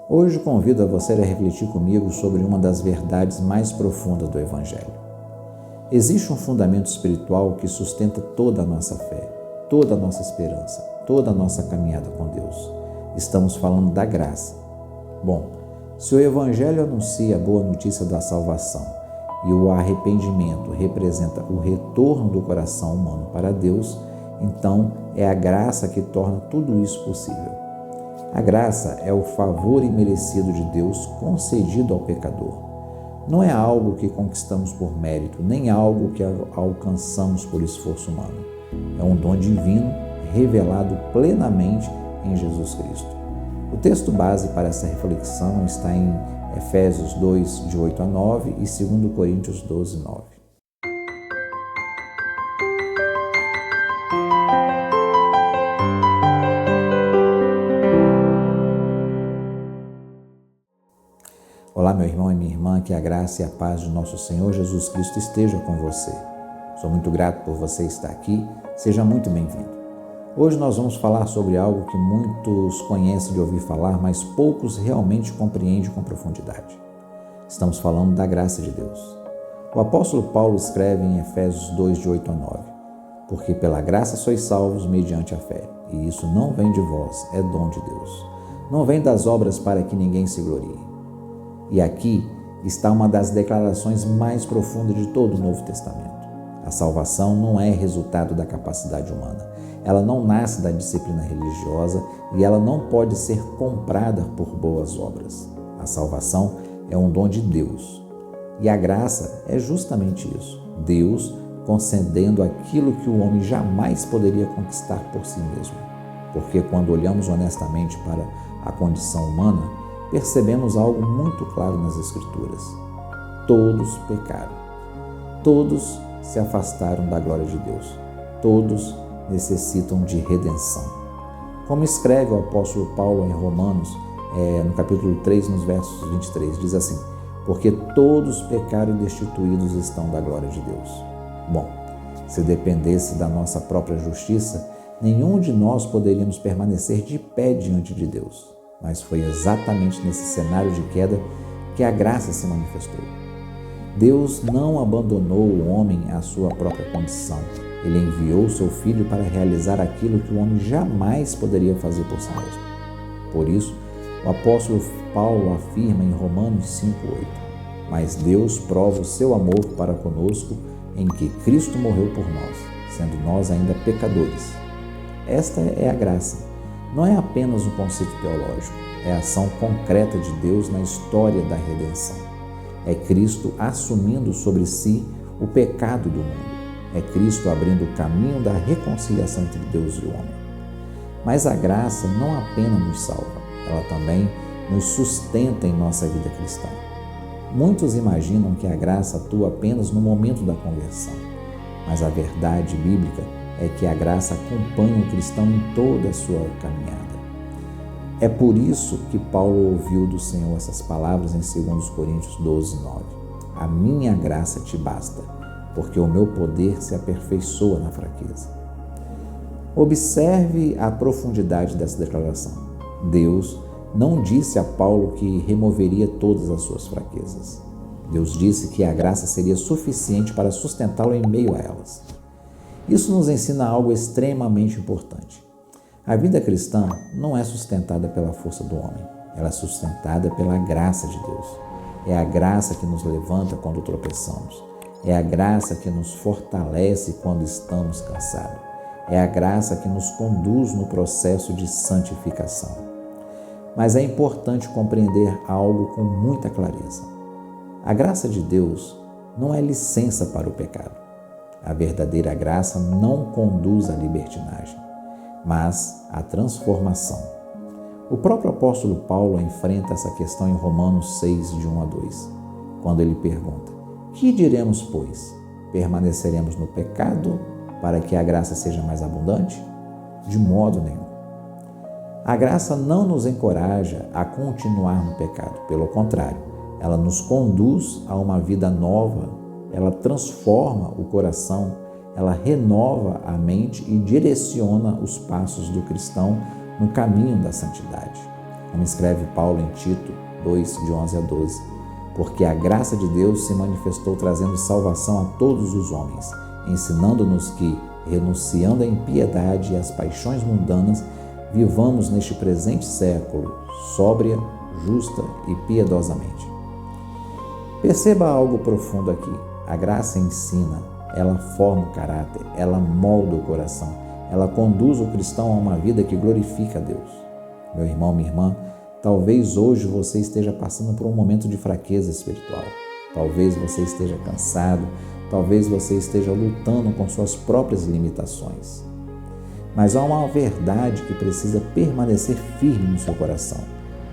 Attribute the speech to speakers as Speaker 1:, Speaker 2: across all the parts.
Speaker 1: Hoje convido a você a refletir comigo sobre uma das verdades mais profundas do Evangelho. Existe um fundamento espiritual que sustenta toda a nossa fé, toda a nossa esperança, toda a nossa caminhada com Deus. Estamos falando da graça. Bom, se o Evangelho anuncia a boa notícia da salvação e o arrependimento representa o retorno do coração humano para Deus, então é a graça que torna tudo isso possível. A graça é o favor imerecido de Deus concedido ao pecador. Não é algo que conquistamos por mérito, nem algo que alcançamos por esforço humano. É um dom divino revelado plenamente em Jesus Cristo. O texto base para essa reflexão está em Efésios 2, de 8 a 9 e 2 Coríntios 12, 9. Olá, meu irmão e minha irmã, que a graça e a paz de nosso Senhor Jesus Cristo esteja com você. Sou muito grato por você estar aqui, seja muito bem-vindo. Hoje nós vamos falar sobre algo que muitos conhecem de ouvir falar, mas poucos realmente compreendem com profundidade. Estamos falando da graça de Deus. O apóstolo Paulo escreve em Efésios 2, de 8 a 9, porque pela graça sois salvos mediante a fé, e isso não vem de vós, é dom de Deus. Não vem das obras para que ninguém se glorie. E aqui está uma das declarações mais profundas de todo o Novo Testamento. A salvação não é resultado da capacidade humana. Ela não nasce da disciplina religiosa e ela não pode ser comprada por boas obras. A salvação é um dom de Deus. E a graça é justamente isso. Deus concedendo aquilo que o homem jamais poderia conquistar por si mesmo. Porque quando olhamos honestamente para a condição humana, percebemos algo muito claro nas Escrituras. Todos pecaram. Todos se afastaram da glória de Deus. Todos necessitam de redenção. Como escreve o apóstolo Paulo em Romanos, no capítulo 3, nos versos 23, diz assim: porque todos pecaram e destituídos estão da glória de Deus. Bom, se dependesse da nossa própria justiça, nenhum de nós poderíamos permanecer de pé diante de Deus. Mas foi exatamente nesse cenário de queda que a graça se manifestou. Deus não abandonou o homem à sua própria condição. Ele enviou o seu Filho para realizar aquilo que o homem jamais poderia fazer por si mesmo. Por isso, o apóstolo Paulo afirma em Romanos 5:8: mas Deus prova o seu amor para conosco em que Cristo morreu por nós, sendo nós ainda pecadores. Esta é a graça. Não é apenas um conceito teológico, é a ação concreta de Deus na história da redenção. É Cristo assumindo sobre si o pecado do mundo. É Cristo abrindo o caminho da reconciliação entre Deus e o homem. Mas a graça não apenas nos salva, ela também nos sustenta em nossa vida cristã. Muitos imaginam que a graça atua apenas no momento da conversão, mas a verdade bíblica é que a graça acompanha o cristão em toda a sua caminhada. É por isso que Paulo ouviu do Senhor essas palavras em 2 Coríntios 12, 9. A minha graça te basta, porque o meu poder se aperfeiçoa na fraqueza. Observe a profundidade dessa declaração. Deus não disse a Paulo que removeria todas as suas fraquezas. Deus disse que a graça seria suficiente para sustentá-lo em meio a elas. Isso nos ensina algo extremamente importante. A vida cristã não é sustentada pela força do homem, ela é sustentada pela graça de Deus. É a graça que nos levanta quando tropeçamos. É a graça que nos fortalece quando estamos cansados. É a graça que nos conduz no processo de santificação. Mas é importante compreender algo com muita clareza. A graça de Deus não é licença para o pecado. A verdadeira graça não conduz à libertinagem, mas à transformação. O próprio apóstolo Paulo enfrenta essa questão em Romanos 6, de 1 a 2, quando ele pergunta: que diremos, pois? Permaneceremos no pecado para que a graça seja mais abundante? De modo nenhum. A graça não nos encoraja a continuar no pecado, pelo contrário, ela nos conduz a uma vida nova. Ela transforma o coração, ela renova a mente e direciona os passos do cristão no caminho da santidade. como escreve Paulo em Tito 2, de 11 a 12. Porque a graça de Deus se manifestou trazendo salvação a todos os homens, ensinando-nos que, renunciando à impiedade e às paixões mundanas, vivamos neste presente século, sóbria, justa e piedosamente. Perceba algo profundo aqui. A graça ensina, ela forma o caráter, ela molda o coração, ela conduz o cristão a uma vida que glorifica a Deus. Meu irmão, minha irmã, talvez hoje você esteja passando por um momento de fraqueza espiritual. Talvez você esteja cansado, talvez você esteja lutando com suas próprias limitações. Mas há uma verdade que precisa permanecer firme no seu coração.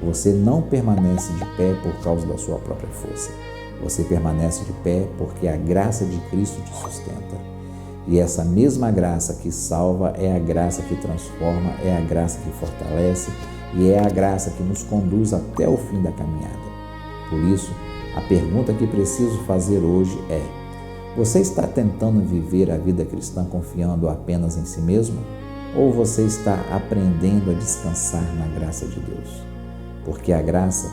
Speaker 1: Você não permanece de pé por causa da sua própria força. Você permanece de pé porque a graça de Cristo te sustenta. E essa mesma graça que salva é a graça que transforma, é a graça que fortalece e é a graça que nos conduz até o fim da caminhada. Por isso, a pergunta que preciso fazer hoje é: você está tentando viver a vida cristã confiando apenas em si mesmo? Ou você está aprendendo a descansar na graça de Deus? Porque a graça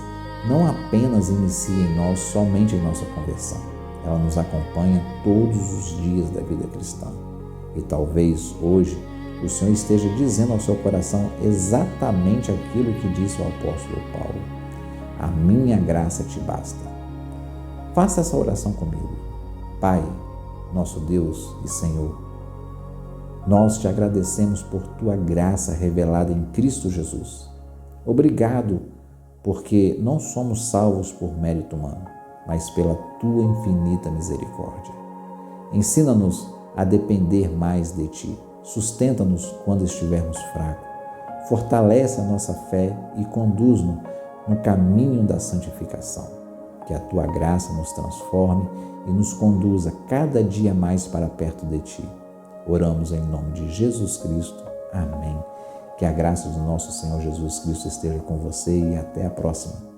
Speaker 1: não apenas inicia em nós somente em nossa conversão. Ela nos acompanha todos os dias da vida cristã. E talvez hoje o Senhor esteja dizendo ao seu coração exatamente aquilo que disse o apóstolo Paulo: a minha graça te basta. Faça essa oração comigo. Pai, nosso Deus e Senhor, nós te agradecemos por tua graça revelada em Cristo Jesus. Obrigado, porque não somos salvos por mérito humano, mas pela tua infinita misericórdia. Ensina-nos a depender mais de ti. Sustenta-nos quando estivermos fracos. Fortalece a nossa fé e conduz-nos no caminho da santificação. Que a tua graça nos transforme e nos conduza cada dia mais para perto de ti. Oramos em nome de Jesus Cristo. Amém. Que a graça do nosso Senhor Jesus Cristo esteja com você e até a próxima.